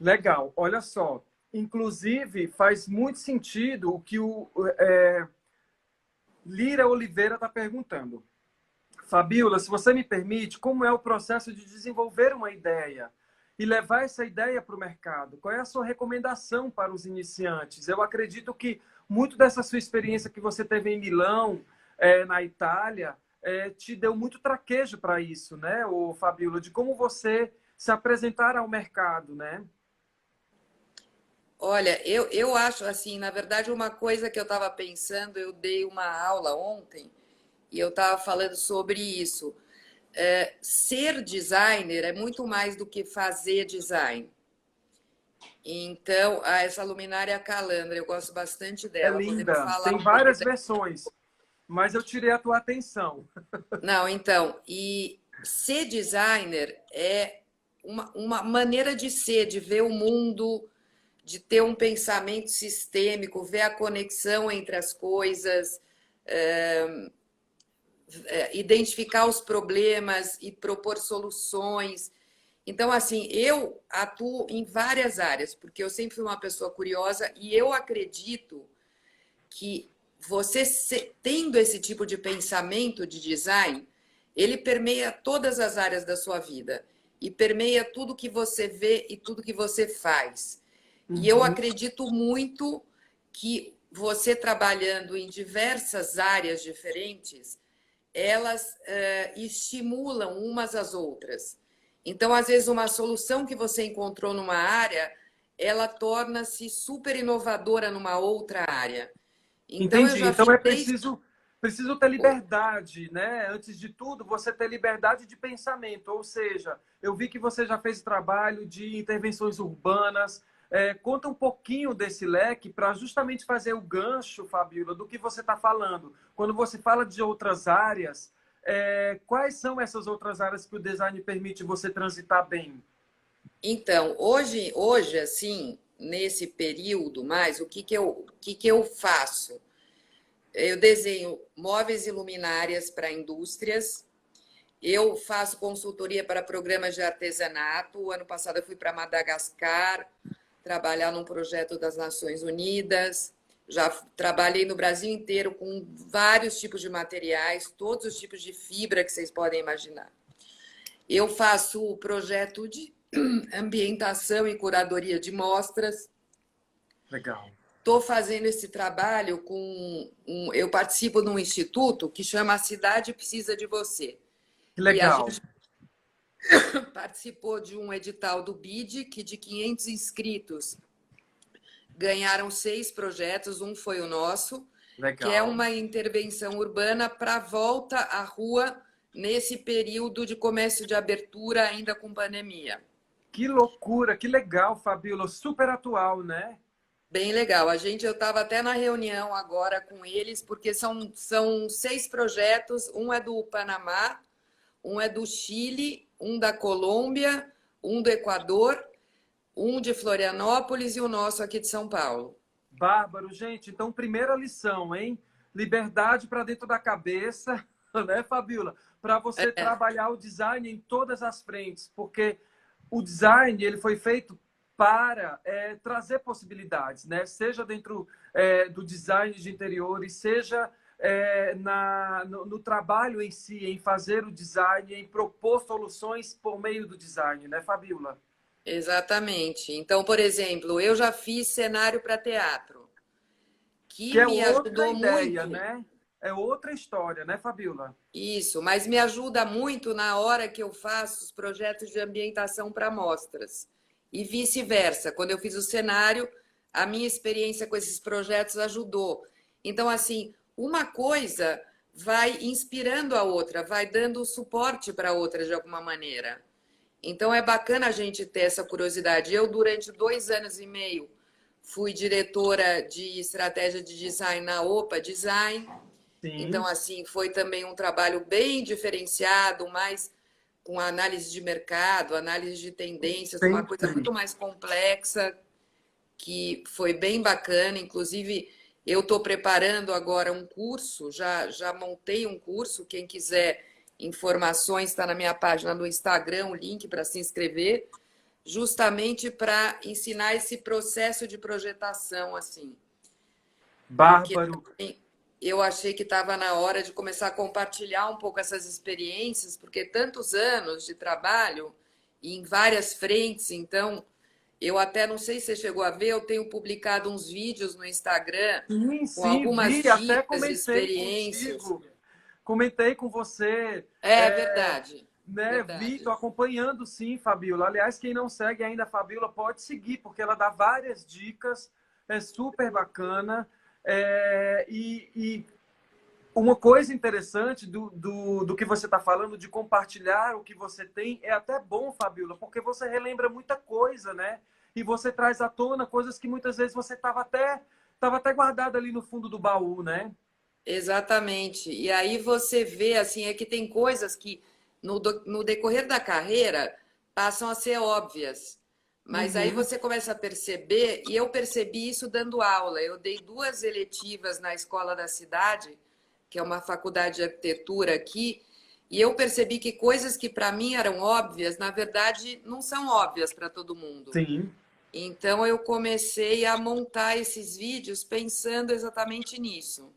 Legal, olha só. Inclusive, faz muito sentido o que o Lira Oliveira está perguntando. Fabíola, se você me permite, como é o processo de desenvolver uma ideia e levar essa ideia para o mercado? Qual é a sua recomendação para os iniciantes? Eu acredito que muito dessa sua experiência que você teve em Milão, na Itália, te deu muito traquejo para isso, né, Fabíola, de como você se apresentar ao mercado, né? Olha, eu acho assim, na verdade, uma coisa que eu estava pensando, eu dei uma aula ontem e eu estava falando sobre isso. Ser designer é muito mais do que fazer design. Então, essa luminária Calandra, eu gosto bastante É dela. Podemos linda, falar tem um pouco várias dela? versões, mas eu tirei a tua atenção. Não, então, e ser designer é uma maneira de ser, de ver o mundo, de ter um pensamento sistêmico, ver a conexão entre as coisas, identificar os problemas e propor soluções. Então, assim, eu atuo em várias áreas, porque eu sempre fui uma pessoa curiosa e eu acredito que você tendo esse tipo de pensamento de design, ele permeia todas as áreas da sua vida e permeia tudo que você vê e tudo que você faz. E eu Uhum. acredito muito que você trabalhando em diversas áreas diferentes, elas estimulam umas às outras. Então, às vezes, uma solução que você encontrou numa área, ela torna-se super inovadora numa outra área. Então, eu Entendi. já Então fiz é desde. preciso ter liberdade, né? Antes de tudo, você ter liberdade de pensamento. Ou seja, eu vi que você já fez trabalho de intervenções urbanas. Conta um pouquinho desse leque para justamente fazer o gancho, Fabíola, do que você está falando. Quando você fala de outras áreas, quais são essas outras áreas que o design permite você transitar bem? Então, hoje, assim, nesse período mais, o que que eu faço? Eu desenho móveis e luminárias para indústrias. Eu faço consultoria para programas de artesanato. O ano passado eu fui para Madagascar trabalhar num projeto das Nações Unidas. Já trabalhei no Brasil inteiro com vários tipos de materiais, todos os tipos de fibra que vocês podem imaginar. Eu faço o projeto de ambientação e curadoria de mostras. Legal. Estou fazendo esse trabalho eu participo de um instituto que chama A Cidade Precisa de Você. Que E a legal. gente participou de um edital do BID, que de 500 inscritos ganharam 6 projetos, um foi o nosso, que é Legal. uma intervenção urbana para volta à rua nesse período de comércio de abertura ainda com pandemia. Que loucura, que legal, Fabíola. Super atual, né? Bem legal. Eu estava até na reunião agora com eles, porque são 6 projetos. Um é do Panamá, um é do Chile, um da Colômbia, um do Equador, um de Florianópolis e o nosso aqui de São Paulo. Bárbaro, gente. Então, primeira lição, hein? Liberdade para dentro da cabeça, né, Fabíola? Para você É, trabalhar o design em todas as frentes, porque o design ele foi feito para trazer possibilidades, né? Seja dentro do design de interiores, seja no trabalho em si, em fazer o design, em propor soluções por meio do design, né, Fabíola? exatamente. Então, por exemplo, eu já fiz cenário para teatro, que Que é me outra ajudou ideia, muito. né? É outra história, né, Fabíola? Isso, mas me ajuda muito na hora que eu faço os projetos de ambientação para mostras. E vice-versa. Quando eu fiz o cenário, a minha experiência com esses projetos ajudou. Então, assim, uma coisa vai inspirando a outra, vai dando suporte para a outra de alguma maneira. Então, é bacana a gente ter essa curiosidade. Eu, durante 2 anos e meio, fui diretora de estratégia de design na OPA Design. Então, Sim, assim, foi também um trabalho bem diferenciado, mais com análise de mercado, análise de tendências, uma coisa sempre. muito mais complexa, que foi bem bacana. Inclusive, eu estou preparando agora um curso, já montei um curso. Quem quiser informações, está na minha página no Instagram, o link para se inscrever. justamente para ensinar esse processo de projetação, assim. Porque Bárbaro. eu achei que estava na hora de começar a compartilhar um pouco essas experiências, porque tantos anos de trabalho em várias frentes, então eu até não sei se você chegou a ver, eu tenho publicado uns vídeos no Instagram Sim, com sim, algumas vi, até dicas e comentei experiências. contigo, comentei com você, É verdade, né? Vi, verdade. tô acompanhando sim, Fabiola. Aliás, quem não segue ainda a Fabiola pode seguir, porque ela dá várias dicas, é super bacana. E uma coisa interessante do que você está falando, de compartilhar o que você tem, é até bom, Fabiola, porque você relembra muita coisa, né? E você traz à tona coisas que muitas vezes você tava até guardada ali no fundo do baú, né? Exatamente. E aí você vê, assim, é que tem coisas que no decorrer da carreira passam a ser óbvias. Mas aí Uhum. você começa a perceber, e eu percebi isso dando aula. Eu dei 2 eletivas na escola da cidade, que é uma faculdade de arquitetura aqui, e eu percebi que coisas que para mim eram óbvias, na verdade, não são óbvias para todo mundo. Sim. Então eu comecei a montar esses vídeos pensando exatamente nisso.